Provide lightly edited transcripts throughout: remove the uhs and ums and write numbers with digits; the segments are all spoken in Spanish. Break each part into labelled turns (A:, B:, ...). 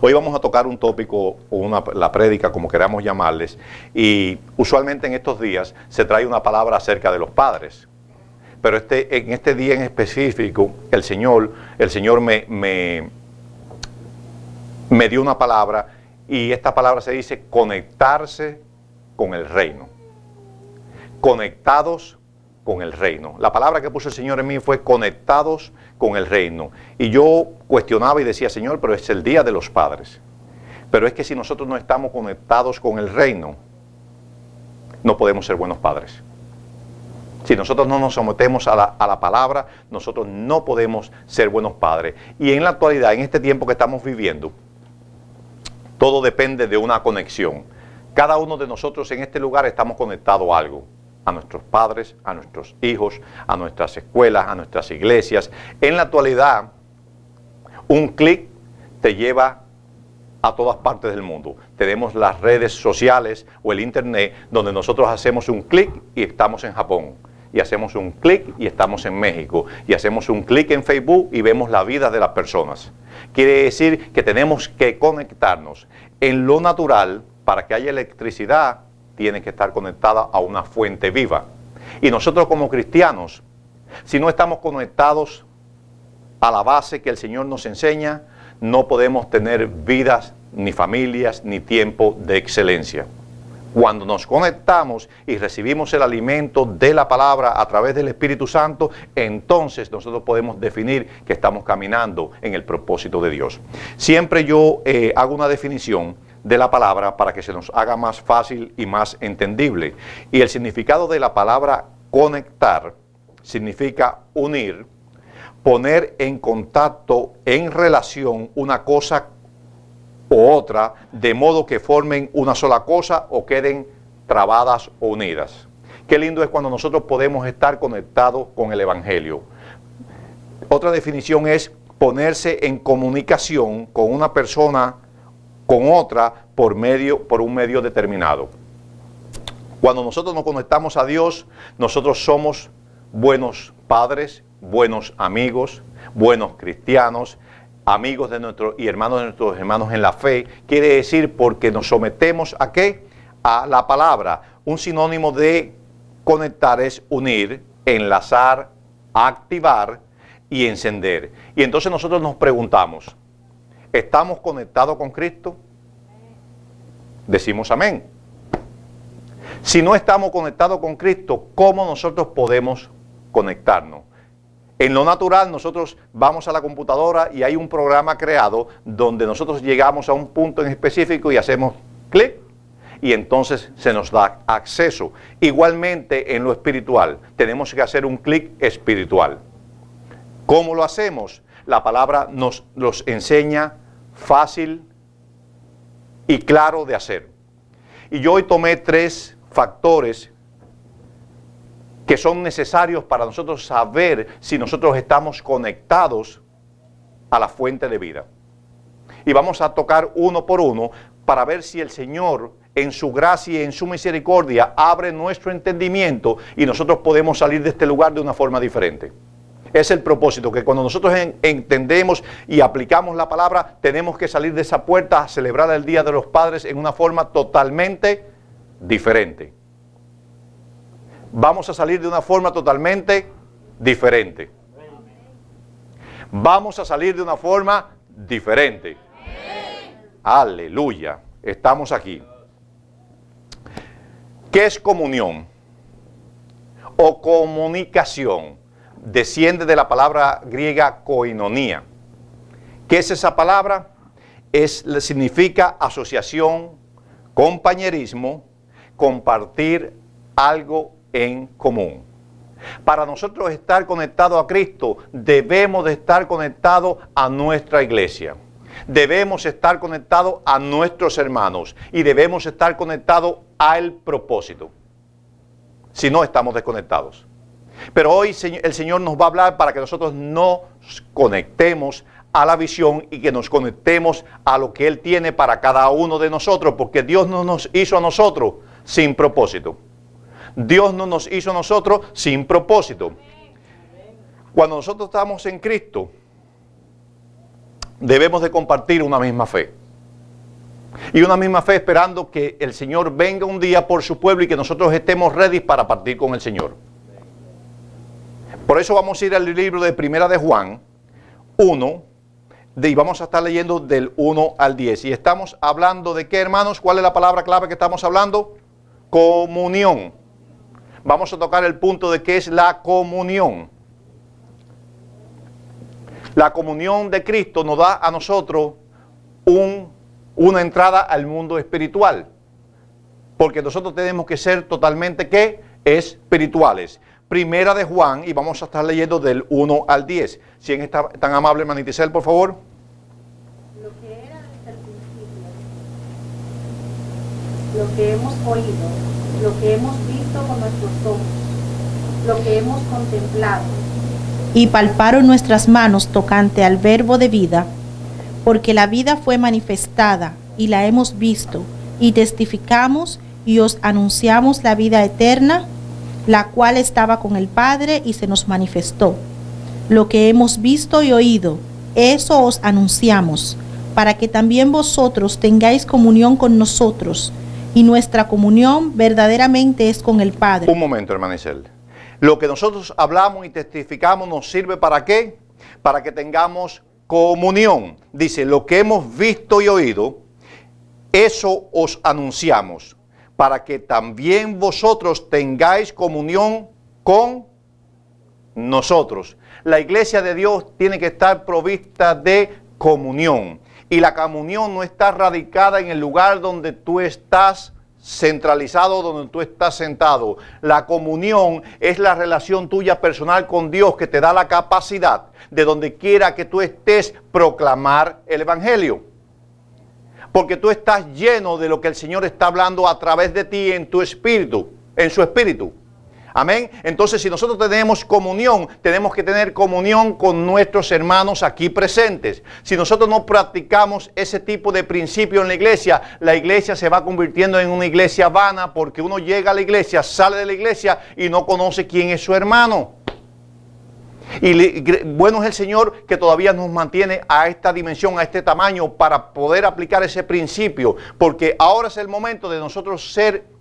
A: Hoy vamos a tocar un tópico o la prédica, como queramos llamarles, y usualmente en estos días se trae una palabra acerca de los padres. Pero en este día en específico, el Señor me dio una palabra, y esta palabra se dice conectarse con el reino. Conectados con el reino. La palabra que puso el Señor en mí fue conectados con el reino. Y yo cuestionaba y decía, Señor, pero es el día de los padres. Pero es que si nosotros no estamos conectados con el reino, no podemos ser buenos padres. Si nosotros no nos sometemos a la palabra, nosotros no podemos ser buenos padres. Y en la actualidad, en este tiempo que estamos viviendo, todo depende de una conexión. Cada uno de nosotros en este lugar estamos conectados a algo. A nuestros padres, a nuestros hijos, a nuestras escuelas, a nuestras iglesias. En la actualidad, un clic te lleva a todas partes del mundo. Tenemos las redes sociales o el internet donde nosotros hacemos un clic y estamos en Japón. Y hacemos un clic y estamos en México. Y hacemos un clic en Facebook y vemos la vida de las personas. Quiere decir que tenemos que conectarnos. En lo natural, para que haya electricidad, tiene que estar conectada a una fuente viva. Y nosotros como cristianos, si no estamos conectados a la base que el Señor nos enseña, no podemos tener vidas, ni familias, ni tiempo de excelencia. Cuando nos conectamos y recibimos el alimento de la palabra a través del Espíritu Santo, entonces nosotros podemos definir que estamos caminando en el propósito de Dios. Siempre yo hago una definición de la palabra para que se nos haga más fácil y más entendible. Y el significado de la palabra conectar significa unir, poner en contacto, en relación una cosa o otra, de modo que formen una sola cosa o queden trabadas o unidas. Qué lindo es cuando nosotros podemos estar conectados con el Evangelio. Otra definición es ponerse en comunicación con una persona, con otra, por un medio determinado. Cuando nosotros nos conectamos a Dios, nosotros somos buenos padres, buenos amigos, buenos cristianos, amigos de nuestros y hermanos de nuestros hermanos en la fe. Quiere decir porque nos sometemos ¿a qué? A la palabra. Un sinónimo de conectar es unir, enlazar, activar y encender. Y entonces nosotros nos preguntamos, ¿estamos conectados con Cristo? Decimos amén. Si no estamos conectados con Cristo, ¿cómo nosotros podemos conectarnos? En lo natural, nosotros vamos a la computadora y hay un programa creado donde nosotros llegamos a un punto en específico y hacemos clic y entonces se nos da acceso. Igualmente en lo espiritual, tenemos que hacer un clic espiritual. ¿Cómo lo hacemos? La palabra nos los enseña fácil y claro de hacer. Y yo hoy tomé 3 factores que son necesarios para nosotros saber si nosotros estamos conectados a la fuente de vida. Y vamos a tocar uno por uno para ver si el Señor, en su gracia y en su misericordia, abre nuestro entendimiento y nosotros podemos salir de este lugar de una forma diferente. Es el propósito, que cuando nosotros entendemos y aplicamos la palabra, tenemos que salir de esa puerta a celebrar el Día de los Padres en una forma totalmente diferente. Vamos a salir de una forma totalmente diferente. Vamos a salir de una forma diferente. Aleluya. Estamos aquí. ¿Qué es comunión? O comunicación. Desciende de la palabra griega koinonía. ¿Qué es esa palabra? Significa asociación, compañerismo, compartir algo en común. Para nosotros estar conectados a Cristo, debemos de estar conectados a nuestra iglesia. Debemos estar conectados a nuestros hermanos y debemos estar conectados al propósito. Si no, estamos desconectados. Pero hoy el Señor nos va a hablar para que nosotros nos conectemos a la visión y que nos conectemos a lo que Él tiene para cada uno de nosotros, porque Dios no nos hizo a nosotros sin propósito. Dios no nos hizo a nosotros sin propósito. Cuando nosotros estamos en Cristo, debemos de compartir una misma fe. Y una misma fe esperando que el Señor venga un día por su pueblo y que nosotros estemos ready para partir con el Señor. Por eso vamos a ir al libro de Primera de Juan 1, y vamos a estar leyendo del 1 al 10. Y estamos hablando de qué, hermanos. ¿Cuál es la palabra clave que estamos hablando? Comunión. Vamos a tocar el punto de qué es la comunión. La comunión de Cristo nos da a nosotros una entrada al mundo espiritual. Porque nosotros tenemos que ser totalmente, ¿qué? Espirituales. Primera de Juan, y vamos a estar leyendo del 1 al 10. Si alguien está tan amable, hermanita Isabel, por favor.
B: Lo que era desde el principio, lo que hemos oído, lo que hemos visto con nuestros ojos, lo que hemos contemplado. Y palparon nuestras manos tocante al verbo de vida, porque la vida fue manifestada y la hemos visto, y testificamos y os anunciamos la vida eterna, la cual estaba con el Padre y se nos manifestó. Lo que hemos visto y oído, eso os anunciamos, para que también vosotros tengáis comunión con nosotros, y nuestra comunión verdaderamente es con el Padre.
A: Un momento, hermana Isabel. Lo que nosotros hablamos y testificamos nos sirve ¿para qué? Para que tengamos comunión. Dice, lo que hemos visto y oído, eso os anunciamos, para que también vosotros tengáis comunión con nosotros. La iglesia de Dios tiene que estar provista de comunión. Y la comunión no está radicada en el lugar donde tú estás centralizado, donde tú estás sentado. La comunión es la relación tuya personal con Dios que te da la capacidad de donde quiera que tú estés proclamar el evangelio. Porque tú estás lleno de lo que el Señor está hablando a través de ti en tu espíritu, en su espíritu. Amén. Entonces, si nosotros tenemos comunión, tenemos que tener comunión con nuestros hermanos aquí presentes. Si nosotros no practicamos ese tipo de principio en la iglesia se va convirtiendo en una iglesia vana, porque uno llega a la iglesia, sale de la iglesia y no conoce quién es su hermano. Y bueno es el Señor que todavía nos mantiene a esta dimensión, a este tamaño, para poder aplicar ese principio, porque ahora es el momento de nosotros ser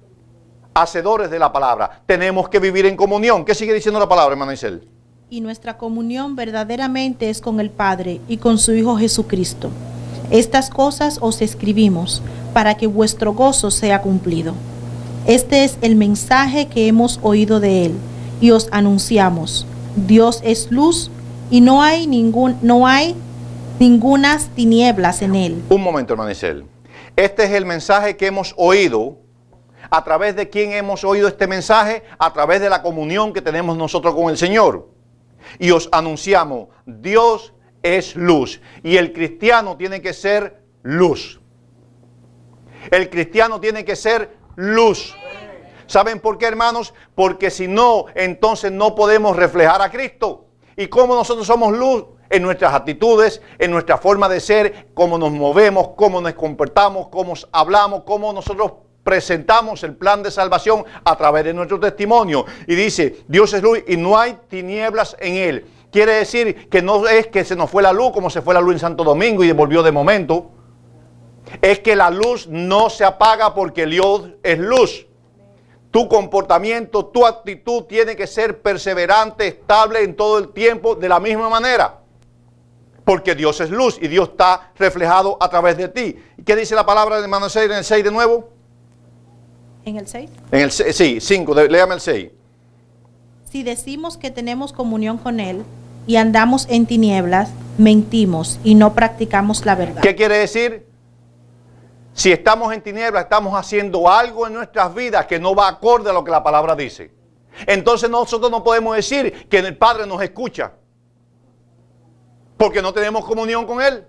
A: hacedores de la palabra. Tenemos que vivir en comunión. ¿Qué sigue diciendo la palabra, hermana Isabel?
B: Y nuestra comunión verdaderamente es con el Padre y con su Hijo Jesucristo. Estas cosas os escribimos para que vuestro gozo sea cumplido. Este es el mensaje que hemos oído de Él y os anunciamos. Dios es luz y no hay ningunas tinieblas en Él.
A: Un momento, hermana Isabel. Este es el mensaje que hemos oído. ¿A través de quién hemos oído este mensaje? A través de la comunión que tenemos nosotros con el Señor. Y os anunciamos, Dios es luz. Y el cristiano tiene que ser luz. El cristiano tiene que ser luz. ¿Saben por qué, hermanos? Porque si no, entonces no podemos reflejar a Cristo. ¿Y cómo nosotros somos luz? En nuestras actitudes, en nuestra forma de ser, cómo nos movemos, cómo nos comportamos, cómo hablamos, cómo nosotros presentamos el plan de salvación a través de nuestro testimonio. Y dice, Dios es luz y no hay tinieblas en Él. Quiere decir que no es que se nos fue la luz como se fue la luz en Santo Domingo y devolvió de momento. Es que la luz no se apaga porque Dios es luz. Tu comportamiento, tu actitud tiene que ser perseverante, estable en todo el tiempo de la misma manera. Porque Dios es luz y Dios está reflejado a través de ti. ¿Y qué dice la palabra de hermano 6 en el 6 de nuevo?
B: ¿En el 6?
A: En el 6, sí, 5, léame el 6.
B: Si decimos que tenemos comunión con Él y andamos en tinieblas, mentimos y no practicamos la verdad.
A: ¿Qué quiere decir? Si estamos en tinieblas, estamos haciendo algo en nuestras vidas que no va acorde a lo que la palabra dice. Entonces nosotros no podemos decir que el Padre nos escucha, porque no tenemos comunión con Él.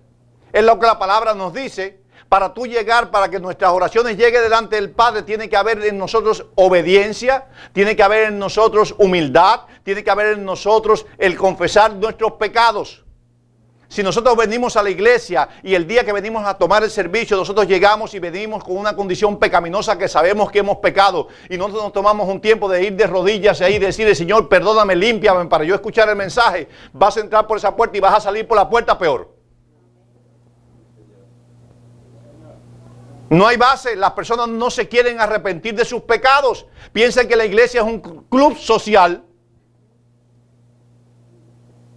A: Es lo que la palabra nos dice. Para tú llegar, para que nuestras oraciones lleguen delante del Padre, tiene que haber en nosotros obediencia, tiene que haber en nosotros humildad, tiene que haber en nosotros el confesar nuestros pecados. Si nosotros venimos a la iglesia y el día que venimos a tomar el servicio, nosotros llegamos y venimos con una condición pecaminosa que sabemos que hemos pecado y nosotros nos tomamos un tiempo de ir de rodillas ahí y decirle, Señor, perdóname, límpiame para yo escuchar el mensaje, vas a entrar por esa puerta y vas a salir por la puerta peor. No hay base, las personas no se quieren arrepentir de sus pecados. Piensan que la iglesia es un club social.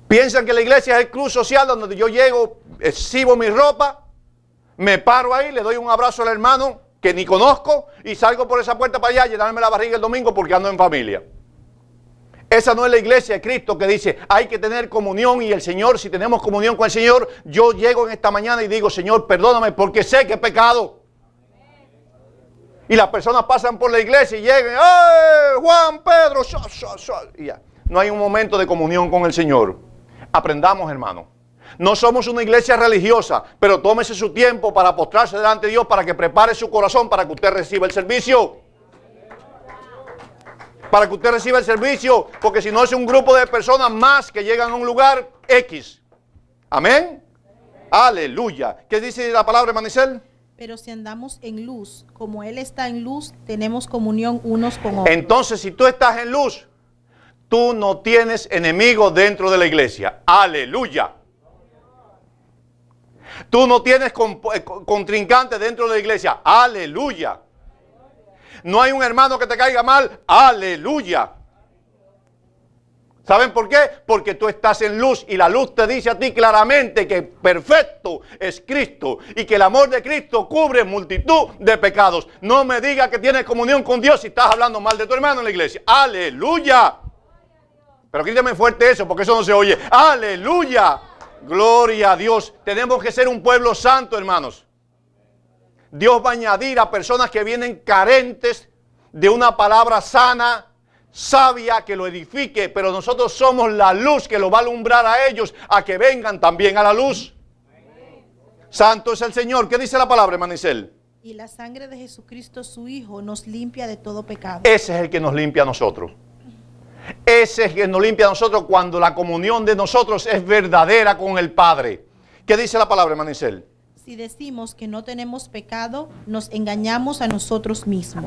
A: Piensan que la iglesia es el club social donde yo llego, exhibo mi ropa, me paro ahí, le doy un abrazo al hermano que ni conozco y salgo por esa puerta para allá a llenarme la barriga el domingo porque ando en familia. Esa no es la iglesia de Cristo que dice, hay que tener comunión y el Señor, si tenemos comunión con el Señor, yo llego en esta mañana y digo, Señor, perdóname porque sé que he pecado. Y las personas pasan por la iglesia y llegan, ¡ay, Juan, Pedro! Y ya. No hay un momento de comunión con el Señor. Aprendamos, hermano. No somos una iglesia religiosa, pero tómese su tiempo para postrarse delante de Dios, para que prepare su corazón para que usted reciba el servicio. Para que usted reciba el servicio, porque si no es un grupo de personas más que llegan a un lugar X. Amén. Aleluya. ¿Qué dice la palabra, Manicel?
B: Pero si andamos en luz, como Él está en luz, tenemos comunión unos con otros.
A: Entonces, si tú estás en luz, tú no tienes enemigos dentro de la iglesia. Aleluya. Tú no tienes contrincante dentro de la iglesia. Aleluya. No hay un hermano que te caiga mal. Aleluya. ¿Saben por qué? Porque tú estás en luz y la luz te dice a ti claramente que perfecto es Cristo y que el amor de Cristo cubre multitud de pecados. No me digas que tienes comunión con Dios si estás hablando mal de tu hermano en la iglesia. ¡Aleluya! Pero grítame fuerte eso porque eso no se oye. ¡Aleluya! Gloria a Dios. Tenemos que ser un pueblo santo, hermanos. Dios va a añadir a personas que vienen carentes de una palabra sana, sabia, que lo edifique, pero nosotros somos la luz que lo va a alumbrar a ellos, a que vengan también a la luz. Santo es el Señor. ¿Qué dice la palabra, Manicel?
B: Y la sangre de Jesucristo, su Hijo, nos limpia de todo pecado.
A: Ese es el que nos limpia a nosotros. Ese es el que nos limpia a nosotros cuando la comunión de nosotros es verdadera con el Padre. ¿Qué dice la palabra, Manicel?
B: Si decimos que no tenemos pecado, nos engañamos a nosotros mismos.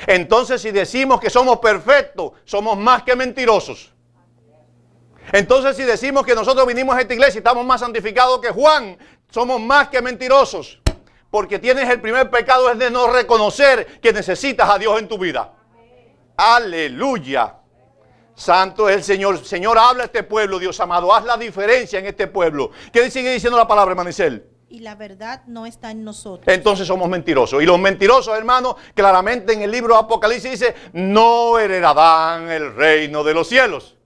A: Entonces si decimos que somos perfectos, somos más que mentirosos. Entonces si decimos que nosotros vinimos a esta iglesia y estamos más santificados que Juan, somos más que mentirosos. Porque tienes el primer pecado es de no reconocer que necesitas a Dios en tu vida. Aleluya. Santo es el Señor. Señor, habla a este pueblo, Dios amado. Haz la diferencia en este pueblo. ¿Qué sigue diciendo la palabra, Manicel?
B: Y la verdad no está en nosotros.
A: Entonces somos mentirosos. Y los mentirosos, hermanos, claramente en el libro de Apocalipsis dice, no heredarán el reino de los cielos.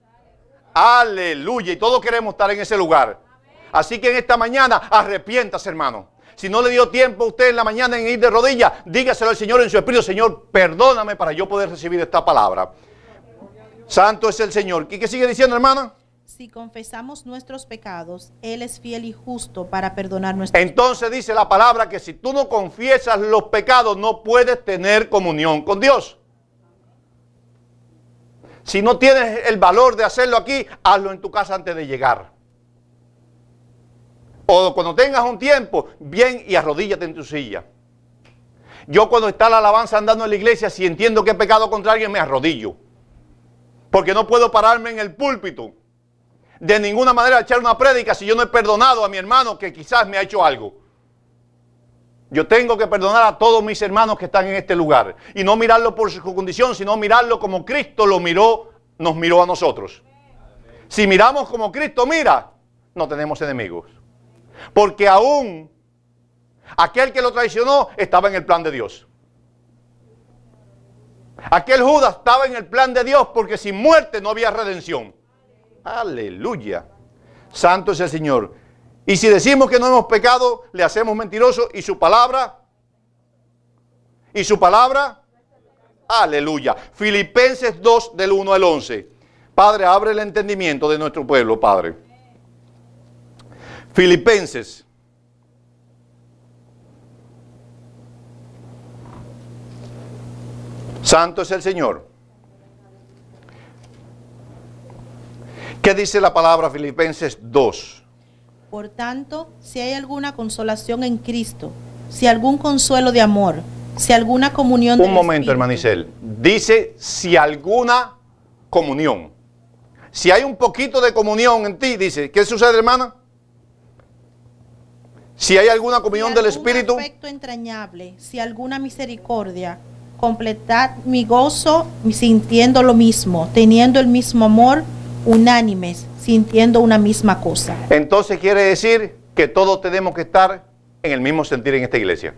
A: Aleluya. Y todos queremos estar en ese lugar. Así que en esta mañana, arrepiéntase, hermano. Si no le dio tiempo a usted en la mañana en ir de rodillas, dígaselo al Señor en su espíritu. Señor, perdóname para yo poder recibir esta palabra. Santo es el Señor. ¿Y qué sigue diciendo, hermana?
B: Si confesamos nuestros pecados, Él es fiel y justo para perdonar nuestros pecados.
A: Entonces dice la palabra que si tú no confiesas los pecados, no puedes tener comunión con Dios. Si no tienes el valor de hacerlo aquí, hazlo en tu casa antes de llegar. O cuando tengas un tiempo, bien y arrodíllate en tu silla. Yo cuando está la alabanza andando en la iglesia, si entiendo que he pecado contra alguien, me arrodillo. Porque no puedo pararme en el púlpito de ninguna manera a echar una prédica si yo no he perdonado a mi hermano que quizás me ha hecho algo. Yo tengo que perdonar a todos mis hermanos que están en este lugar. Y no mirarlo por su condición, sino mirarlo como Cristo lo miró, nos miró a nosotros. Si miramos como Cristo mira, no tenemos enemigos. Porque aún aquel que lo traicionó estaba en el plan de Dios. Aquel Judas estaba en el plan de Dios porque sin muerte no había redención. Aleluya. Santo es el Señor. Y si decimos que no hemos pecado, le hacemos mentiroso y su palabra. Aleluya. Filipenses 2 del 1 al 11. Padre, abre el entendimiento de nuestro pueblo, Padre. Filipenses. Santo es el Señor. ¿Qué dice la palabra Filipenses 2?
B: Por tanto, si hay alguna consolación en Cristo, si algún consuelo de amor, si alguna comunión del
A: Un momento,
B: Espíritu.
A: hermanicel. Dice si alguna comunión. Si hay un poquito de comunión en ti, dice, ¿qué sucede, hermana? Si hay alguna comunión del
B: algún
A: Espíritu,
B: afecto entrañable, si alguna misericordia, completad mi gozo sintiendo lo mismo, teniendo el mismo amor, unánimes, sintiendo una misma cosa.
A: entonces quiere decir que todos tenemos que estar en el mismo sentir en esta iglesia.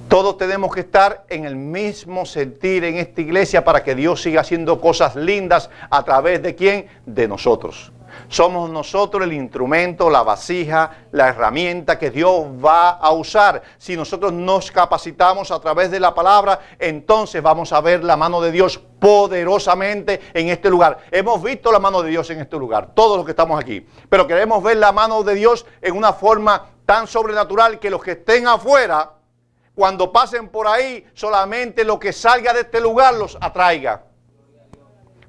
A: Todos tenemos que estar en el mismo sentir en esta iglesia para que Dios siga haciendo cosas lindas a través de ¿quién? De nosotros. Somos nosotros el instrumento, la vasija, la herramienta que Dios va a usar. Si nosotros nos capacitamos a través de la palabra, entonces vamos a ver la mano de Dios poderosamente en este lugar. Hemos visto la mano de Dios en este lugar, todos los que estamos aquí. Pero queremos ver la mano de Dios en una forma tan sobrenatural que los que estén afuera, cuando pasen por ahí, solamente lo que salga de este lugar los atraiga.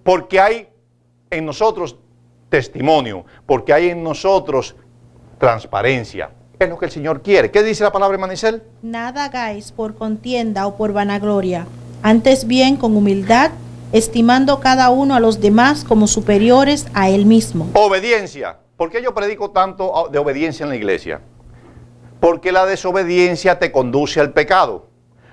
A: Porque hay en nosotros testimonio, porque hay en nosotros transparencia. Es lo que el Señor quiere. ¿Qué dice la palabra, Manicel?
B: Nada hagáis por contienda o por vanagloria, antes bien con humildad, estimando cada uno a los demás como superiores a él mismo.
A: Obediencia. ¿Por qué yo predico tanto de obediencia en la iglesia? Porque la desobediencia te conduce al pecado.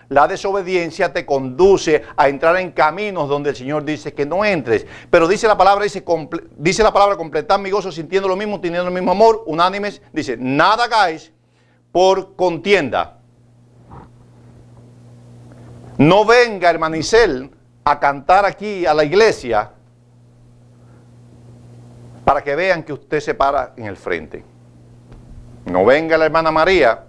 A: La desobediencia te conduce a entrar en caminos donde el Señor dice que no entres. Pero dice la palabra, dice la palabra, completad mi gozo sintiendo lo mismo, teniendo el mismo amor, unánimes. Dice, nada hagáis por contienda. No venga, hermanicel, a cantar aquí a la iglesia para que vean que usted se para en el frente. No venga la hermana María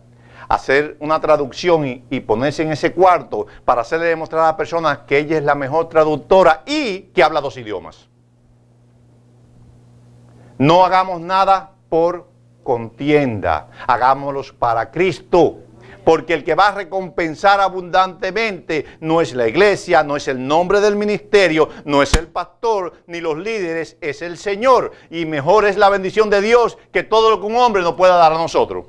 A: a hacer una traducción y ponerse en ese cuarto para hacerle demostrar a la persona que ella es la mejor traductora y que habla 2 idiomas. No hagamos nada por contienda, hagámoslos para Cristo. Porque el que va a recompensar abundantemente no es la iglesia, no es el nombre del ministerio, no es el pastor, ni los líderes, es el Señor. Y mejor es la bendición de Dios que todo lo que un hombre nos pueda dar a nosotros.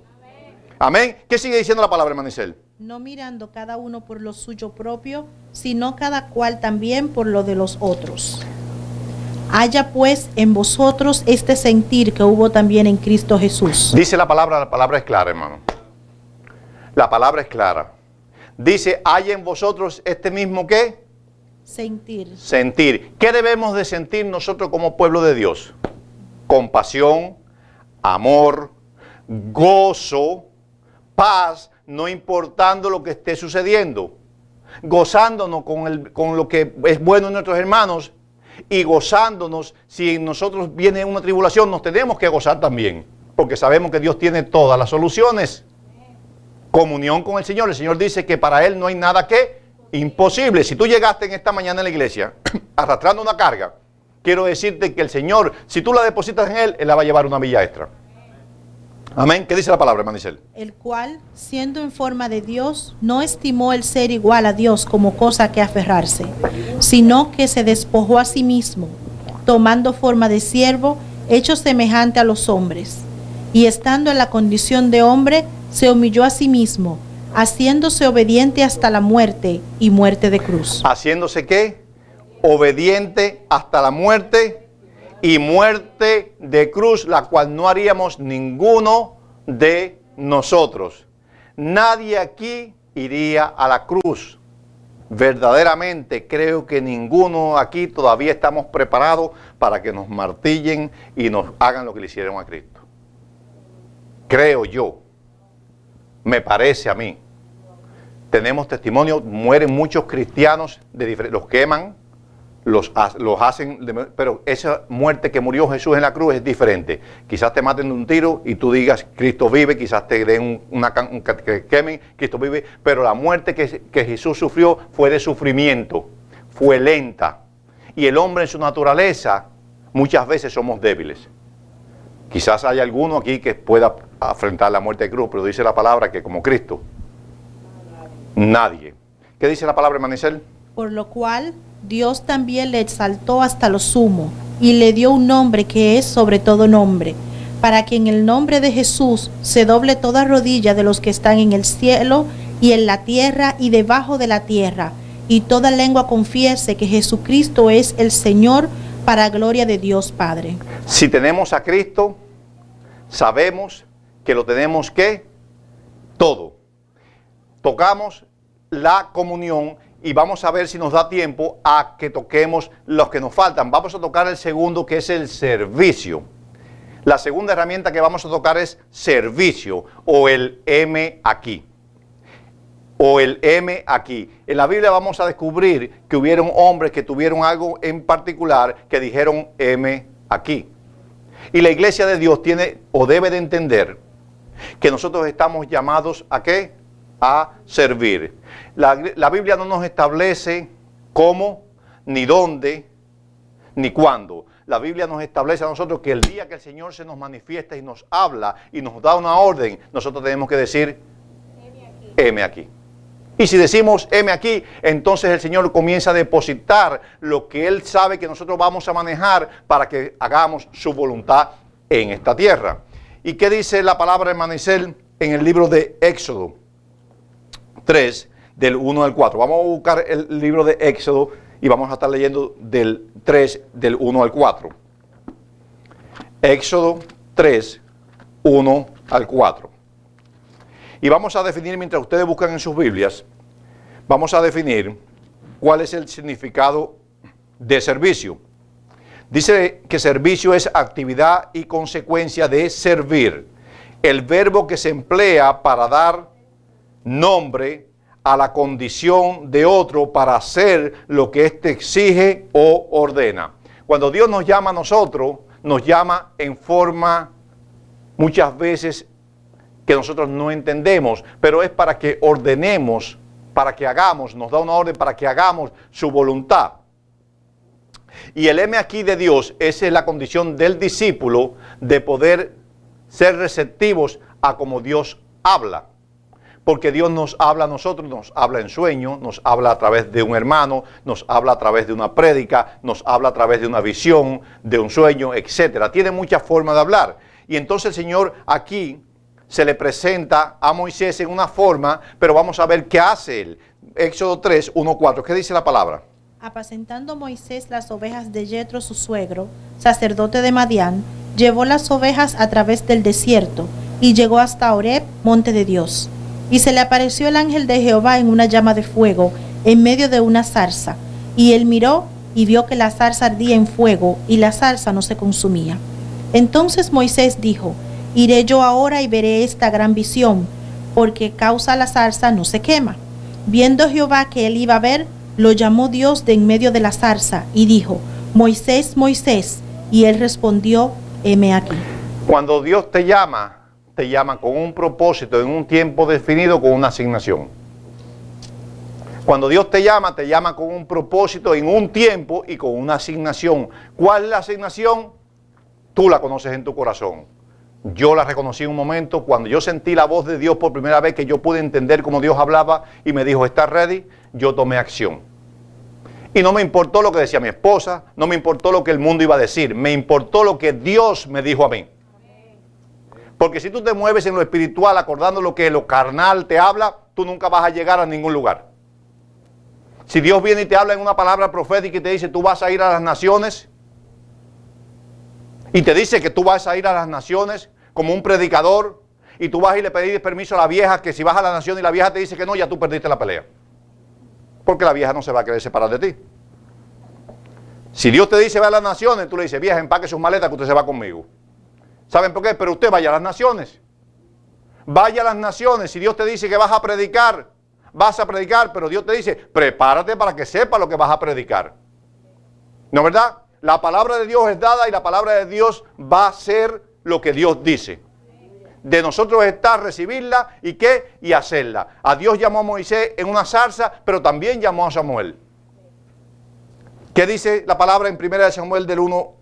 A: Amén. ¿Qué sigue diciendo la palabra, Manicel?
B: No mirando cada uno por lo suyo propio, sino cada cual también por lo de los otros. Haya pues en vosotros este sentir que hubo también en Cristo Jesús.
A: Dice la palabra es clara, hermano. La palabra es clara. Dice, hay en vosotros este mismo ¿qué?
B: Sentir.
A: Sentir. ¿Qué debemos de sentir nosotros como pueblo de Dios? Compasión, amor, gozo, paz, no importando lo que esté sucediendo. Gozándonos con lo que es bueno en nuestros hermanos y gozándonos si en nosotros viene una tribulación, nos tenemos que gozar también. Porque sabemos que Dios tiene todas las soluciones. Comunión con el Señor dice que para Él no hay nada que imposible. Si tú llegaste en esta mañana en la iglesia arrastrando una carga, quiero decirte que el Señor, si tú la depositas en Él, Él la va a llevar una milla extra. Amén. ¿Qué dice la palabra, Manicel?
B: El cual, siendo en forma de Dios, no estimó el ser igual a Dios como cosa que aferrarse, sino que se despojó a sí mismo, tomando forma de siervo, hecho semejante a los hombres, y estando en la condición de hombre, se humilló a sí mismo, haciéndose obediente hasta la muerte y muerte de cruz.
A: ¿Haciéndose qué? Obediente hasta la muerte y muerte de cruz, la cual no haríamos ninguno de nosotros. Nadie aquí iría a la cruz. Verdaderamente creo que ninguno aquí todavía estamos preparados para que nos martillen y nos hagan lo que le hicieron a Cristo. Creo yo. Me parece a mí. Tenemos testimonio, mueren muchos cristianos, los queman, los hacen, pero esa muerte que murió Jesús en la cruz es diferente. Quizás te maten de un tiro y tú digas, Cristo vive, quizás te den que quemen, Cristo vive, pero la muerte que Jesús sufrió fue de sufrimiento, fue lenta. Y el hombre en su naturaleza, muchas veces somos débiles. Quizás haya alguno aquí que pueda afrontar la muerte de cruz, pero dice la palabra que como Cristo, nadie. ¿Qué dice la palabra, Manicel?
B: Por lo cual Dios también le exaltó hasta lo sumo y le dio un nombre que es sobre todo nombre, para que en el nombre de Jesús se doble toda rodilla de los que están en el cielo y en la tierra y debajo de la tierra, y toda lengua confiese que Jesucristo es el Señor, para gloria de Dios Padre.
A: Si tenemos a Cristo, sabemos que lo tenemos que todo. Tocamos la comunión y vamos a ver si nos da tiempo a que toquemos los que nos faltan. Vamos a tocar el segundo, que es el servicio. La segunda herramienta que vamos a tocar es servicio, o el heme aquí. O el heme aquí. En la Biblia vamos a descubrir que hubieron hombres que tuvieron algo en particular que dijeron heme aquí. Y la iglesia de Dios tiene o debe de entender que nosotros estamos llamados ¿a qué? A servir. La Biblia no nos establece cómo, ni dónde, ni cuándo. La Biblia nos establece a nosotros que el día que el Señor se nos manifiesta y nos habla y nos da una orden, nosotros tenemos que decir, heme aquí. Y si decimos, heme aquí, entonces el Señor comienza a depositar lo que Él sabe que nosotros vamos a manejar para que hagamos su voluntad en esta tierra. ¿Y qué dice la palabra de Manicel en el libro de Éxodo 3, del 1 al 4? Vamos a buscar el libro de Éxodo y vamos a estar leyendo del 3, del 1 al 4. Éxodo 3, 1 al 4. Y vamos a definir, mientras ustedes buscan en sus Biblias, vamos a definir cuál es el significado de servicio. Dice que servicio es actividad y consecuencia de servir. El verbo que se emplea para dar nombre a la condición de otro para hacer lo que éste exige o ordena. Cuando Dios nos llama a nosotros, nos llama en forma muchas veces que nosotros no entendemos, pero es para que ordenemos, para que hagamos, nos da una orden para que hagamos su voluntad. Y el heme aquí de Dios, esa es la condición del discípulo de poder ser receptivos a como Dios habla. Porque Dios nos habla a nosotros, nos habla en sueño, nos habla a través de un hermano, nos habla a través de una prédica, nos habla a través de una visión, de un sueño, etc. Tiene muchas formas de hablar. Y entonces el Señor aquí se le presenta a Moisés en una forma, pero vamos a ver qué hace él. Éxodo 3, 1, 4. ¿Qué dice la palabra?
B: Apacentando Moisés las ovejas de Yetro su suegro, sacerdote de Madián, llevó las ovejas a través del desierto y llegó hasta Horeb, monte de Dios. Y se le apareció el ángel de Jehová en una llama de fuego, en medio de una zarza. Y él miró y vio que la zarza ardía en fuego, y la zarza no se consumía. Entonces Moisés dijo, iré yo ahora y veré esta gran visión, porque causa la zarza no se quema. Viendo Jehová que él iba a ver, lo llamó Dios de en medio de la zarza, y dijo, Moisés, Moisés. Y él respondió, heme aquí.
A: Cuando Dios te llama con un propósito, en un tiempo definido, con una asignación. Cuando Dios te llama con un propósito, en un tiempo y con una asignación. ¿Cuál es la asignación? Tú la conoces en tu corazón. Yo la reconocí en un momento cuando yo sentí la voz de Dios por primera vez, que yo pude entender cómo Dios hablaba y me dijo, ¿estás ready? Yo tomé acción. Y no me importó lo que decía mi esposa, no me importó lo que el mundo iba a decir, me importó lo que Dios me dijo a mí. Porque si tú te mueves en lo espiritual acordando lo que lo carnal te habla, tú nunca vas a llegar a ningún lugar. Si Dios viene y te habla en una palabra profética y te dice, tú vas a ir a las naciones, y te dice que tú vas a ir a las naciones como un predicador, y tú vas y le pedís permiso a la vieja, que si vas a la nación y la vieja te dice que no, ya tú perdiste la pelea. Porque la vieja no se va a querer separar de ti. Si Dios te dice, ve a las naciones, tú le dices, vieja, empaque sus maletas que usted se va conmigo. ¿Saben por qué? Pero usted vaya a las naciones. Vaya a las naciones. Si Dios te dice que vas a predicar, pero Dios te dice, prepárate para que sepas lo que vas a predicar. ¿No es verdad? La palabra de Dios es dada y la palabra de Dios va a ser lo que Dios dice. De nosotros está recibirla y qué, y hacerla. A Dios llamó a Moisés en una zarza, pero también llamó a Samuel. ¿Qué dice la palabra en 1 Samuel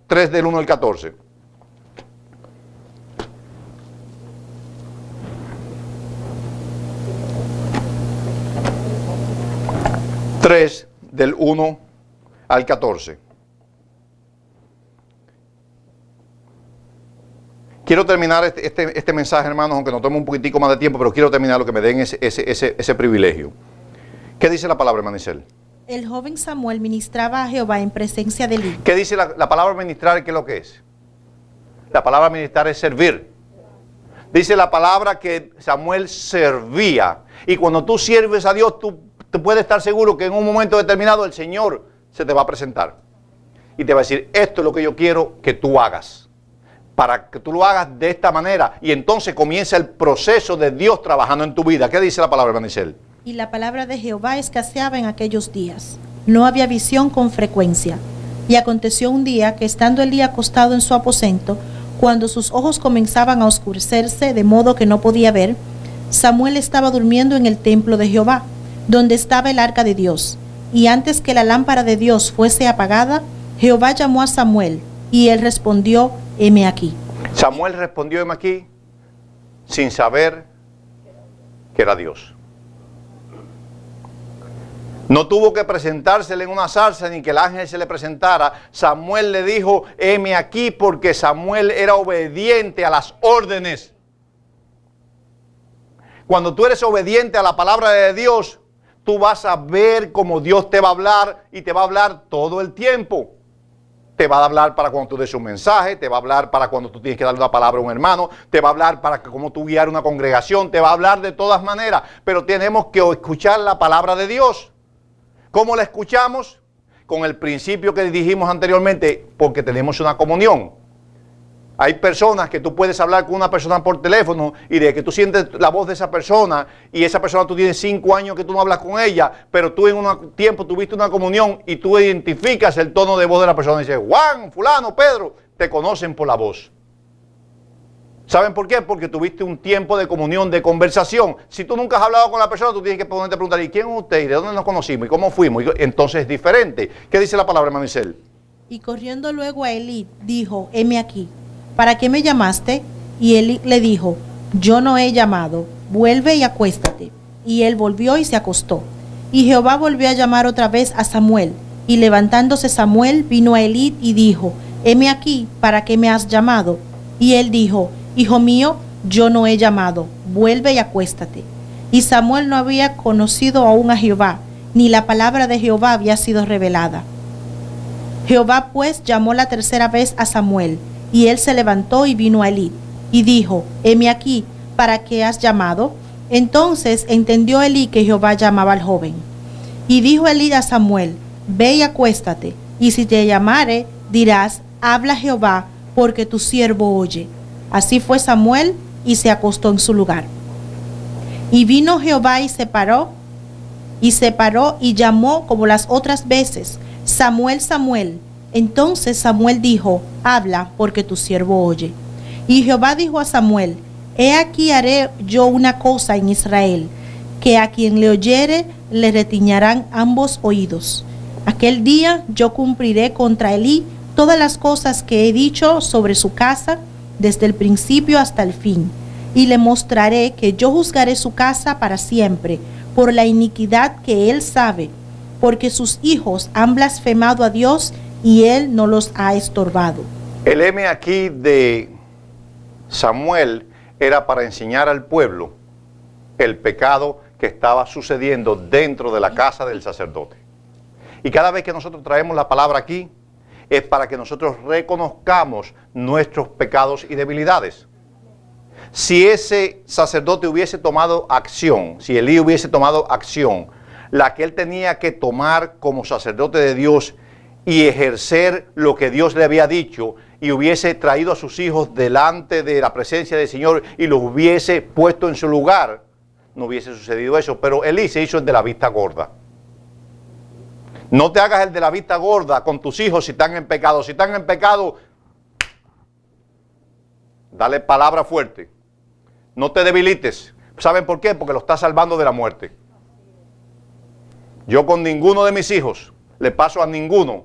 A: 3 del 1 al 14? Tres del 1 al 14. Quiero terminar este mensaje, hermanos, aunque nos tome un poquitico más de tiempo, pero quiero terminar lo que me den ese privilegio. ¿Qué dice la palabra, Manicel?
B: El joven Samuel ministraba a Jehová en presencia de Eli.
A: ¿Qué dice la palabra ministrar? ¿Qué es lo que es? La palabra ministrar es servir. Dice la palabra que Samuel servía. Y cuando tú sirves a Dios, tú puedes estar seguro que en un momento determinado el Señor se te va a presentar. Y te va a decir, esto es lo que yo quiero que tú hagas. Para que tú lo hagas de esta manera. Y entonces comienza el proceso de Dios trabajando en tu vida. ¿Qué dice la palabra, hermana Isel?
B: Y la palabra de Jehová escaseaba en aquellos días. No había visión con frecuencia. Y aconteció un día que estando Elí acostado en su aposento, cuando sus ojos comenzaban a oscurecerse de modo que no podía ver, Samuel estaba durmiendo en el templo de Jehová, donde estaba el arca de Dios. Y antes que la lámpara de Dios fuese apagada, Jehová llamó a Samuel, y él respondió, heme aquí.
A: Samuel respondió, heme aquí, sin saber que era Dios. No tuvo que presentársele en una zarza ni que el ángel se le presentara. Samuel le dijo, heme aquí, porque Samuel era obediente a las órdenes. Cuando tú eres obediente a la palabra de Dios, tú vas a ver cómo Dios te va a hablar y te va a hablar todo el tiempo. Te va a hablar para cuando tú des un mensaje, te va a hablar para cuando tú tienes que darle una palabra a un hermano, te va a hablar para cómo tú guiar una congregación, te va a hablar de todas maneras, pero tenemos que escuchar la palabra de Dios. ¿Cómo la escuchamos? Con el principio que dijimos anteriormente, porque tenemos una comunión. Hay personas que tú puedes hablar con una persona por teléfono y de que tú sientes la voz de esa persona y esa persona tú tienes 5 años que tú no hablas con ella, pero tú en un tiempo tuviste una comunión y tú identificas el tono de voz de la persona y dices, Juan, fulano, Pedro, te conocen por la voz. ¿Saben por qué? Porque tuviste un tiempo de comunión, de conversación. Si tú nunca has hablado con la persona, tú tienes que ponerte a preguntar, ¿y quién es usted? ¿Y de dónde nos conocimos? ¿Y cómo fuimos? Y entonces es diferente. ¿Qué dice la palabra, hermano Isel?
B: Y corriendo luego a Elí, dijo, heme aquí. ¿Para qué me llamaste? Y Elí le dijo, yo no he llamado, vuelve y acuéstate. Y él volvió y se acostó. Y Jehová volvió a llamar otra vez a Samuel. Y levantándose Samuel vino a Elí y dijo, heme aquí, ¿para qué me has llamado? Y él dijo, hijo mío, yo no he llamado, vuelve y acuéstate. Y Samuel no había conocido aún a Jehová, ni la palabra de Jehová había sido revelada. Jehová pues llamó la tercera vez a Samuel, y él se levantó y vino a Elí, y dijo, heme aquí, ¿para qué has llamado? Entonces entendió Elí que Jehová llamaba al joven. Y dijo Elí a Samuel, ve y acuéstate, y si te llamare, dirás, habla Jehová, porque tu siervo oye. Así fue Samuel, y se acostó en su lugar. Y vino Jehová y se paró y llamó como las otras veces, Samuel, Samuel. Entonces Samuel dijo, habla, porque tu siervo oye. Y Jehová dijo a Samuel, he aquí haré yo una cosa en Israel, que a quien le oyere le retiñarán ambos oídos. Aquel día yo cumpliré contra Elí todas las cosas que he dicho sobre su casa, desde el principio hasta el fin, y le mostraré que yo juzgaré su casa para siempre, por la iniquidad que él sabe, porque sus hijos han blasfemado a Dios, y él no los ha estorbado.
A: El heme aquí de Samuel era para enseñar al pueblo el pecado que estaba sucediendo dentro de la casa del sacerdote. Y cada vez que nosotros traemos la palabra aquí, es para que nosotros reconozcamos nuestros pecados y debilidades. Si ese sacerdote hubiese tomado acción, si Elí hubiese tomado acción, la que él tenía que tomar como sacerdote de Dios y ejercer lo que Dios le había dicho, y hubiese traído a sus hijos delante de la presencia del Señor y los hubiese puesto en su lugar, no hubiese sucedido eso. Pero Elí se hizo el de la vista gorda. No te hagas el de la vista gorda con tus hijos si están en pecado. Si están en pecado, dale palabra fuerte. No te debilites. ¿Saben por qué? Porque lo estás salvando de la muerte. Yo con ninguno de mis hijos le paso a ninguno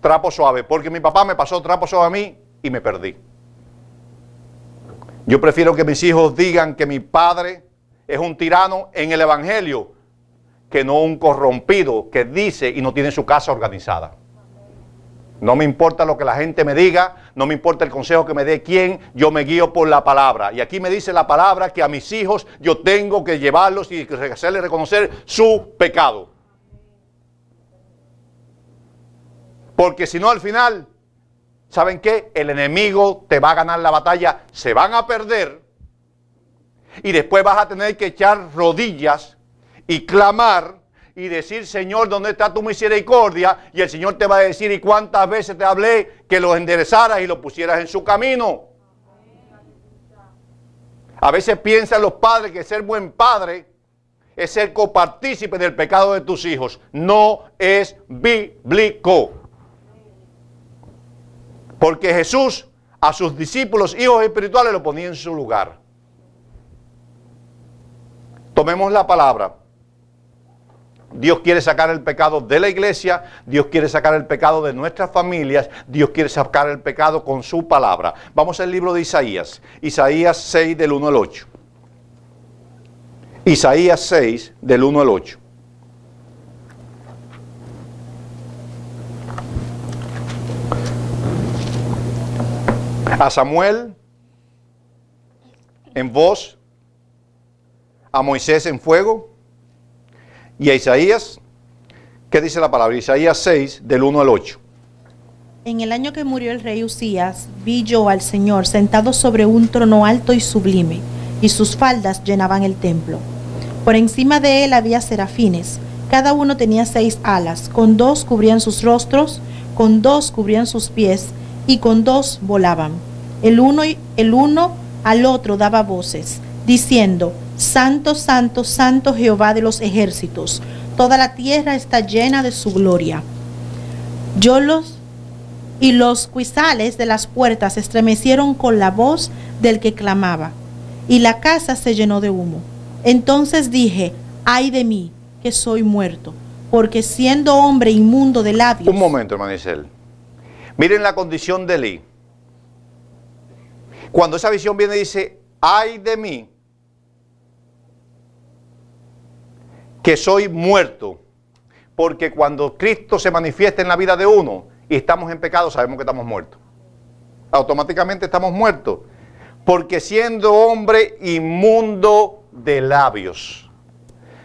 A: trapo suave, porque mi papá me pasó trapo suave a mí y me perdí. Yo prefiero que mis hijos digan que mi padre es un tirano en el evangelio, que no un corrompido que dice y no tiene su casa organizada. No me importa lo que la gente me diga, no me importa el consejo que me dé quién, yo me guío por la palabra. Y aquí me dice la palabra que a mis hijos yo tengo que llevarlos y hacerles reconocer su pecado. Porque si no, al final, ¿saben qué? El enemigo te va a ganar la batalla, se van a perder Y después vas a tener que echar rodillas y clamar y decir, Señor, ¿dónde está tu misericordia? Y el Señor te va a decir, ¿y cuántas veces te hablé que los enderezaras y los pusieras en su camino? A veces piensan los padres que ser buen padre es ser copartícipe del pecado de tus hijos. No es bíblico. Porque Jesús a sus discípulos, hijos espirituales, lo ponía en su lugar. Tomemos la palabra. Dios quiere sacar el pecado de la iglesia, Dios quiere sacar el pecado de nuestras familias, Dios quiere sacar el pecado con su palabra. Vamos al libro de Isaías, Isaías 6 del 1 al 8. Isaías 6 del 1 al 8. A Samuel en voz, a Moisés en fuego, y a Isaías, ¿qué dice la palabra? Isaías 6, del 1 al 8.
B: En el año que murió el rey Usías, vi yo al Señor sentado sobre un trono alto y sublime, y sus faldas llenaban el templo. Por encima de él había serafines, cada uno tenía 6 alas, con 2 cubrían sus rostros, con 2 cubrían sus pies, y con 2 volaban. El uno al otro daba voces, diciendo, Santo, santo, santo Jehová de los ejércitos, toda la tierra está llena de su gloria. Los cuisales de las puertas estremecieron con la voz del que clamaba, y la casa se llenó de humo. Entonces dije, ay de mí, que soy muerto, porque siendo hombre inmundo de labios...
A: Un momento, hermano Isel. Miren la condición de Elí. Cuando esa visión viene y dice, ay de mí, que soy muerto, porque cuando Cristo se manifiesta en la vida de uno y estamos en pecado, sabemos que estamos muertos. Automáticamente estamos muertos, porque siendo hombre inmundo de labios.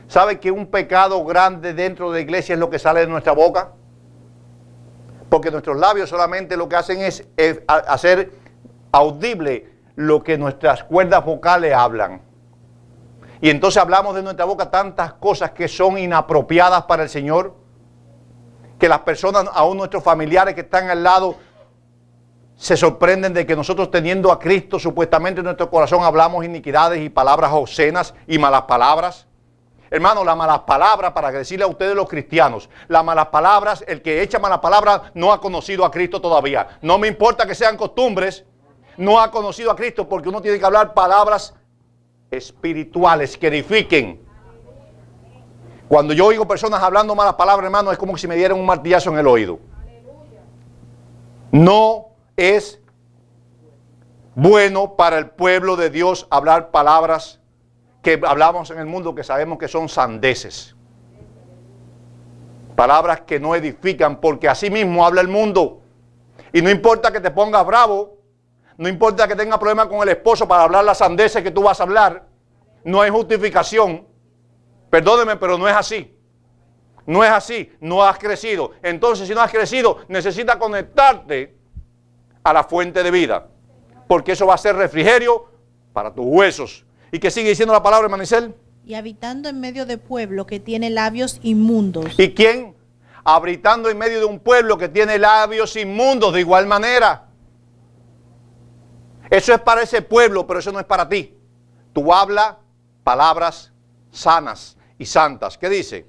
A: ¿Sabe que un pecado grande dentro de la iglesia es lo que sale de nuestra boca? Porque nuestros labios solamente lo que hacen es hacer audible lo que nuestras cuerdas vocales hablan. Y entonces hablamos de nuestra boca tantas cosas que son inapropiadas para el Señor, que las personas, aún nuestros familiares que están al lado, se sorprenden de que nosotros teniendo a Cristo supuestamente en nuestro corazón hablamos iniquidades y palabras obscenas y malas palabras. Hermano, las malas palabras, para decirle a ustedes los cristianos, las malas palabras, el que echa malas palabras no ha conocido a Cristo todavía. No me importa que sean costumbres, no ha conocido a Cristo, porque uno tiene que hablar palabras espirituales que edifiquen. Cuando yo oigo personas hablando malas palabras, hermano, es como si me dieran un martillazo en el oído. No es bueno para el pueblo de Dios hablar palabras que hablamos en el mundo que sabemos que son sandeces. Palabras que no edifican, porque así mismo habla el mundo. Y no importa que te pongas bravo, no importa que tengas problemas con el esposo para hablar las sandeces que tú vas a hablar, no hay justificación. Perdóneme, pero no es así. No es así, no has crecido. Entonces, si no has crecido, necesitas conectarte a la fuente de vida, porque eso va a ser refrigerio para tus huesos. ¿Y qué sigue diciendo la palabra, hermano Isel?
B: Y habitando en medio de pueblo que tiene labios inmundos.
A: ¿Y quién? Habitando en medio de un pueblo que tiene labios inmundos de igual manera. Eso es para ese pueblo, pero eso no es para ti. Tú hablas palabras sanas y santas. ¿Qué dice?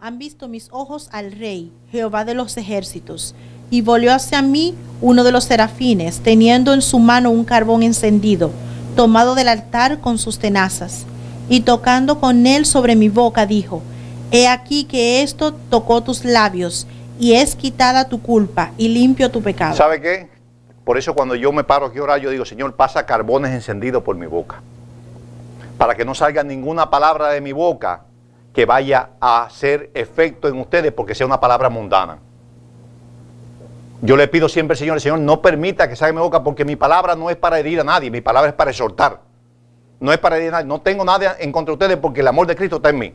B: Han visto mis ojos al Rey, Jehová de los ejércitos, y volvió hacia mí uno de los serafines, teniendo en su mano un carbón encendido, tomado del altar con sus tenazas, y tocando con él sobre mi boca, dijo, he aquí que esto tocó tus labios, y es quitada tu culpa, y limpio tu pecado.
A: ¿Sabe qué? Por eso cuando yo me paro aquí a orar, yo digo, Señor, pasa carbones encendidos por mi boca, para que no salga ninguna palabra de mi boca que vaya a hacer efecto en ustedes, porque sea una palabra mundana. Yo le pido siempre al Señor, el Señor no permita que salga de mi boca, porque mi palabra no es para herir a nadie, mi palabra es para exhortar. No es para herir a nadie, no tengo nada en contra de ustedes, porque el amor de Cristo está en mí.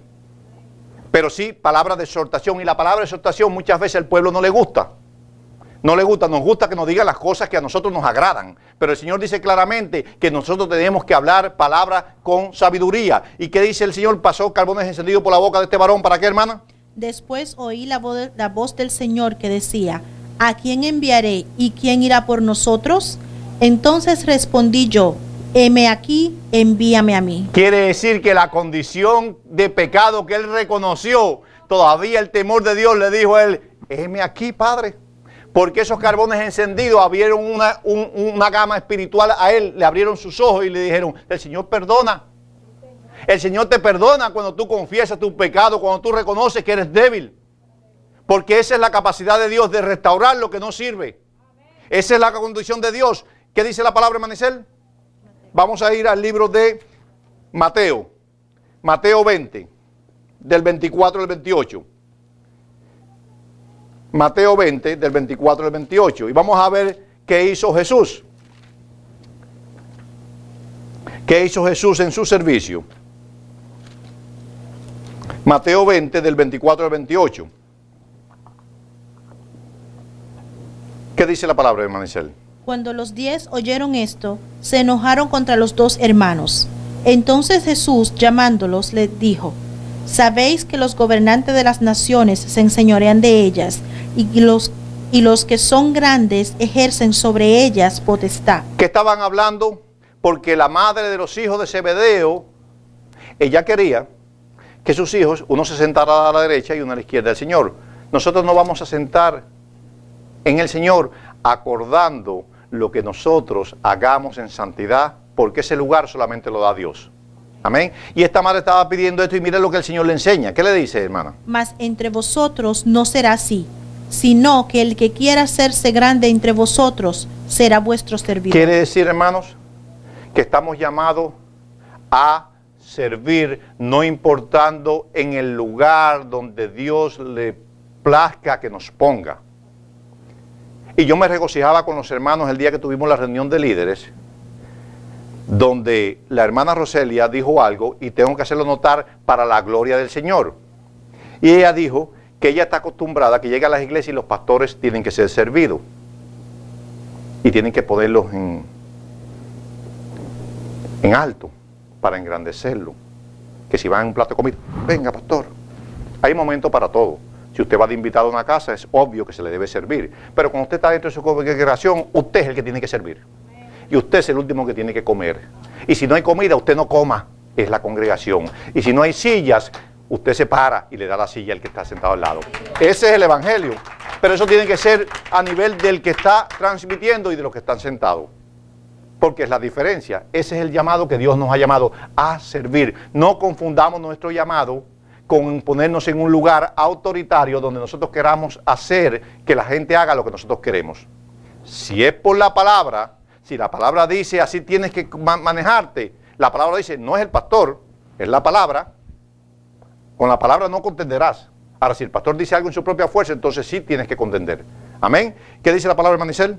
A: Pero sí, palabra de exhortación, y la palabra de exhortación muchas veces al pueblo no le gusta. No le gusta, nos gusta que nos diga las cosas que a nosotros nos agradan. Pero el Señor dice claramente que nosotros tenemos que hablar palabras con sabiduría. ¿Y qué dice el Señor? Pasó carbones encendidos por la boca de este varón. ¿Para qué, hermana?
B: Después oí la voz del Señor que decía, ¿a quién enviaré y quién irá por nosotros? Entonces respondí yo, heme aquí, envíame a mí.
A: Quiere decir que la condición de pecado que él reconoció, todavía el temor de Dios le dijo a él, heme aquí, Padre. Porque esos carbones encendidos abrieron una gama espiritual a él, le abrieron sus ojos y le dijeron, el Señor perdona. El Señor te perdona cuando tú confiesas tu pecado, cuando tú reconoces que eres débil. Porque esa es la capacidad de Dios de restaurar lo que no sirve. Esa es la condición de Dios. ¿Qué dice la palabra, Manicel? Vamos a ir al libro de Mateo. Mateo 20, del 24 al 28. Mateo 20, del 24 al 28. Y vamos a ver qué hizo Jesús. ¿Qué hizo Jesús en su servicio? Mateo 20, del 24 al 28. ¿Qué dice la palabra de Manicel?
B: Cuando los 10 oyeron esto, se enojaron contra los 2 hermanos. Entonces Jesús, llamándolos, les dijo, ¿sabéis que los gobernantes de las naciones se enseñorean de ellas, y los que son grandes ejercen sobre ellas potestad?
A: ¿Qué estaban hablando? Porque la madre de los hijos de Zebedeo, ella quería que sus hijos, uno se sentara a la derecha y uno a la izquierda del Señor. Nosotros no vamos a sentar en el Señor acordando lo que nosotros hagamos en santidad, porque ese lugar solamente lo da Dios. Amén. Y esta madre estaba pidiendo esto y mire lo que el Señor le enseña. ¿Qué le dice, hermana?
B: Mas entre vosotros no será así, sino que el que quiera hacerse grande entre vosotros será vuestro servidor.
A: Quiere decir, hermanos, que estamos llamados a servir, no importando en el lugar donde Dios le plazca que nos ponga. Y yo me regocijaba con los hermanos el día que tuvimos la reunión de líderes, donde la hermana Roselia dijo algo y tengo que hacerlo notar para la gloria del Señor. Y ella dijo que ella está acostumbrada a que llega a las iglesias y los pastores tienen que ser servidos y tienen que ponerlos en alto para engrandecerlo. Que si van en un plato de comida, venga pastor, hay momento para todo. Si usted va de invitado a una casa, es obvio que se le debe servir. Pero cuando usted está dentro de su congregación, usted es el que tiene que servir. Y usted es el último que tiene que comer. Y si no hay comida, usted no coma, es la congregación. Y si no hay sillas, usted se para y le da la silla al que está sentado al lado. Ese es el evangelio. Pero eso tiene que ser a nivel del que está transmitiendo y de los que están sentados. Porque es la diferencia. Ese es el llamado que Dios nos ha llamado a servir. No confundamos nuestro llamado con ponernos en un lugar autoritario donde nosotros queramos hacer que la gente haga lo que nosotros queremos. Si es por la palabra, si la palabra dice así tienes que manejarte, la palabra dice no es el pastor, es la palabra, con la palabra no contenderás. Ahora si el pastor dice algo en su propia fuerza, entonces sí tienes que contender. Amén. ¿Qué dice la palabra, Manicel?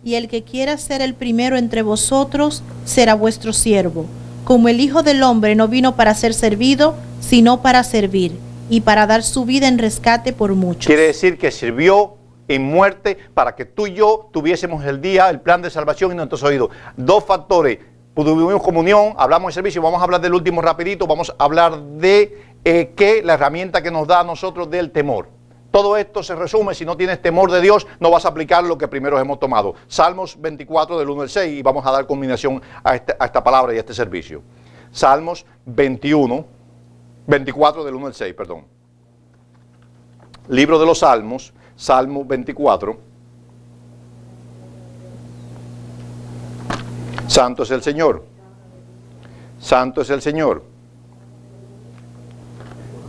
B: Y el que quiera ser el primero entre vosotros será vuestro siervo. Como el Hijo del Hombre no vino para ser servido, sino para servir, y para dar su vida en rescate por muchos.
A: Quiere decir que sirvió en muerte para que tú y yo tuviésemos el plan de salvación en nuestros oídos. 2 factores, tuvimos comunión, hablamos de servicio, vamos a hablar del último rapidito, vamos a hablar de la herramienta que nos da a nosotros del temor. Todo esto se resume, si no tienes temor de Dios, no vas a aplicar lo que primero hemos tomado. Salmos 24 del 1 al 6, y vamos a dar culminación a esta palabra y a este servicio. Salmos 24 del 1 al 6, perdón. Libro de los Salmos, Salmo 24. Santo es el Señor. Santo es el Señor.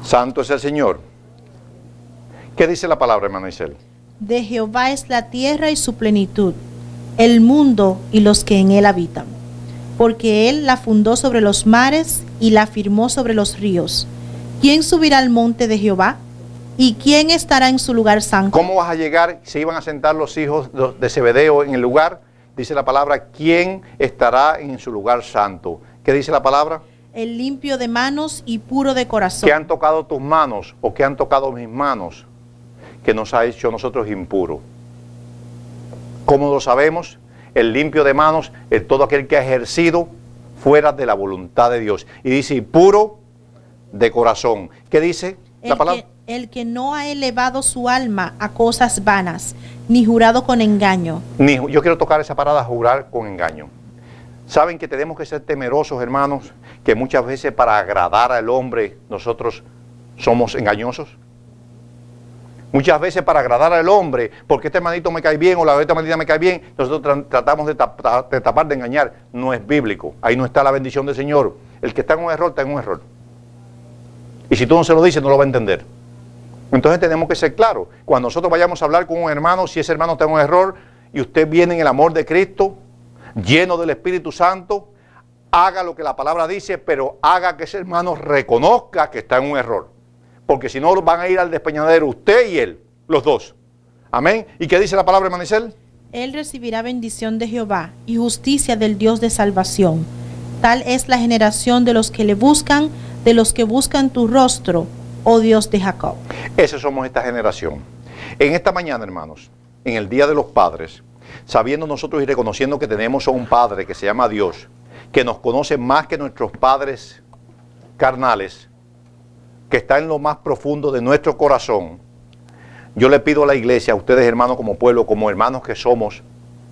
A: Santo es el Señor. ¿Qué dice la palabra, hermano Isel?
B: De Jehová es la tierra y su plenitud, el mundo y los que en él habitan. Porque él la fundó sobre los mares y la firmó sobre los ríos. ¿Quién subirá al monte de Jehová? ¿Y quién estará en su lugar santo?
A: ¿Cómo vas a llegar? Se iban a sentar los hijos de Zebedeo en el lugar. Dice la palabra, ¿quién estará en su lugar santo? ¿Qué dice la palabra?
B: El limpio de manos y puro de corazón.
A: ¿Qué han tocado tus manos o qué han tocado mis manos que nos ha hecho nosotros impuros? ¿Cómo lo sabemos? El limpio de manos es todo aquel que ha ejercido fuera de la voluntad de Dios. Y dice, y puro de corazón. ¿Qué dice la palabra?
B: El que no ha elevado su alma a cosas vanas, ni jurado con engaño.
A: Yo quiero tocar esa parada, jurar con engaño. ¿Saben que tenemos que ser temerosos, hermanos? Que muchas veces para agradar al hombre nosotros somos engañosos. Muchas veces para agradar al hombre, porque este hermanito me cae bien o la otra hermanita me cae bien, nosotros tratamos de tapar, de engañar. No es bíblico. Ahí no está la bendición del Señor. El que está en un error, está en un error. Y si tú no se lo dices, no lo va a entender. Entonces tenemos que ser claros. Cuando nosotros vayamos a hablar con un hermano, si ese hermano está en un error y usted viene en el amor de Cristo, lleno del Espíritu Santo, haga lo que la palabra dice, pero haga que ese hermano reconozca que está en un error. Porque si no, van a ir al despeñadero usted y él, los dos. Amén. ¿Y qué dice la palabra, hermano Isel?
B: Él recibirá bendición de Jehová y justicia del Dios de salvación. Tal es la generación de los que le buscan, de los que buscan tu rostro, oh Dios de Jacob.
A: Esa somos esta generación. En esta mañana, hermanos, en el Día de los Padres, sabiendo nosotros y reconociendo que tenemos a un Padre que se llama Dios, que nos conoce más que nuestros padres carnales, que está en lo más profundo de nuestro corazón, yo le pido a la iglesia, a ustedes hermanos como pueblo, como hermanos que somos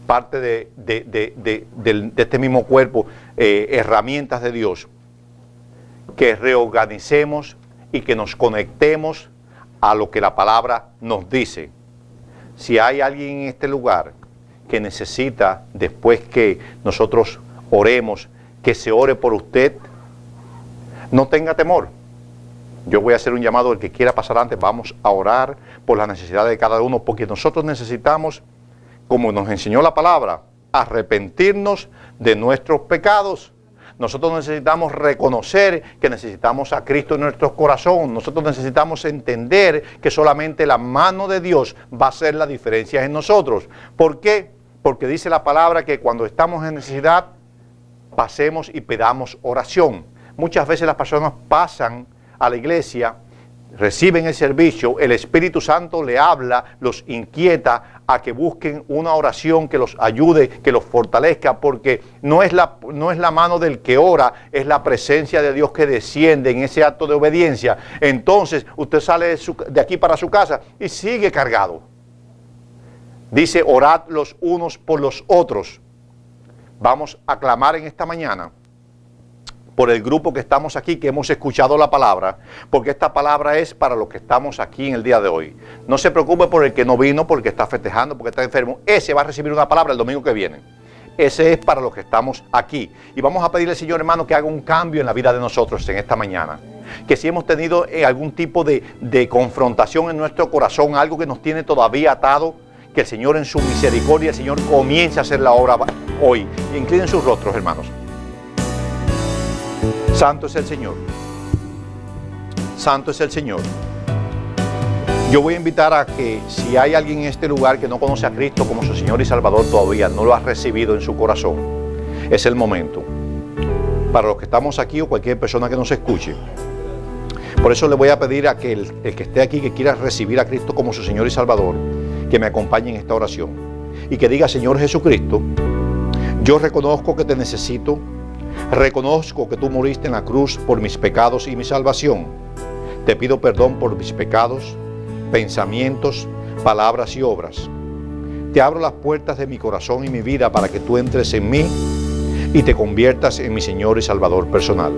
A: parte de este mismo cuerpo, herramientas de Dios, que reorganicemos y que nos conectemos a lo que la palabra nos dice. Si hay alguien en este lugar que necesita, después que nosotros oremos, que se ore por usted, no tenga temor. Yo voy a hacer un llamado al que quiera pasar antes. Vamos a orar por las necesidades de cada uno, porque nosotros necesitamos, como nos enseñó la palabra, arrepentirnos de nuestros pecados. Nosotros necesitamos reconocer que necesitamos a Cristo en nuestro corazón. Nosotros necesitamos entender que solamente la mano de Dios va a hacer la diferencia en nosotros. ¿Por qué? Porque dice la palabra que cuando estamos en necesidad, pasemos y pedamos oración. Muchas veces las personas pasan a la iglesia, reciben el servicio, el Espíritu Santo le habla, los inquieta a que busquen una oración que los ayude, que los fortalezca, porque no es la mano del que ora, es la presencia de Dios que desciende en ese acto de obediencia. Entonces usted sale de aquí para su casa y sigue cargado. Dice, orad los unos por los otros. Vamos a clamar en esta mañana por el grupo que estamos aquí, que hemos escuchado la palabra, porque esta palabra es para los que estamos aquí en el día de hoy. No se preocupe por el que no vino, porque está festejando, porque está enfermo. Ese va a recibir una palabra el domingo que viene. Ese es para los que estamos aquí. Y vamos a pedirle al Señor, hermano, que haga un cambio en la vida de nosotros en esta mañana. Que si hemos tenido algún tipo de confrontación en nuestro corazón, algo que nos tiene todavía atado, que el Señor en su misericordia, el Señor comience a hacer la obra hoy. Inclinen sus rostros, hermanos. Santo es el Señor. Santo es el Señor. Yo voy a invitar a que si hay alguien en este lugar que no conoce a Cristo como su Señor y Salvador todavía, no lo ha recibido en su corazón, es el momento. Para los que estamos aquí o cualquier persona que nos escuche. Por eso le voy a pedir a que el que esté aquí, que quiera recibir a Cristo como su Señor y Salvador, que me acompañe en esta oración. Y que diga, Señor Jesucristo, yo reconozco que te necesito. Reconozco que tú moriste en la cruz por mis pecados y mi salvación. Te pido perdón por mis pecados, pensamientos, palabras y obras. Te abro las puertas de mi corazón y mi vida para que tú entres en mí y te conviertas en mi Señor y Salvador personal.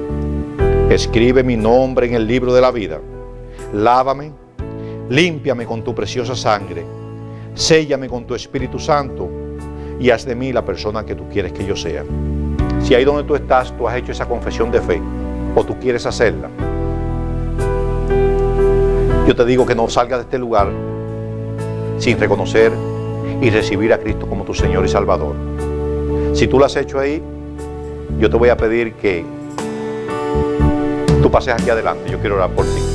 A: Escribe mi nombre en el libro de la vida. Lávame, límpiame con tu preciosa sangre. Séllame con tu Espíritu Santo y haz de mí la persona que tú quieres que yo sea. Si ahí donde tú estás, tú has hecho esa confesión de fe o tú quieres hacerla, yo te digo que no salgas de este lugar sin reconocer y recibir a Cristo como tu Señor y Salvador. Si tú lo has hecho ahí, yo te voy a pedir que tú pases aquí adelante. Yo quiero orar por ti.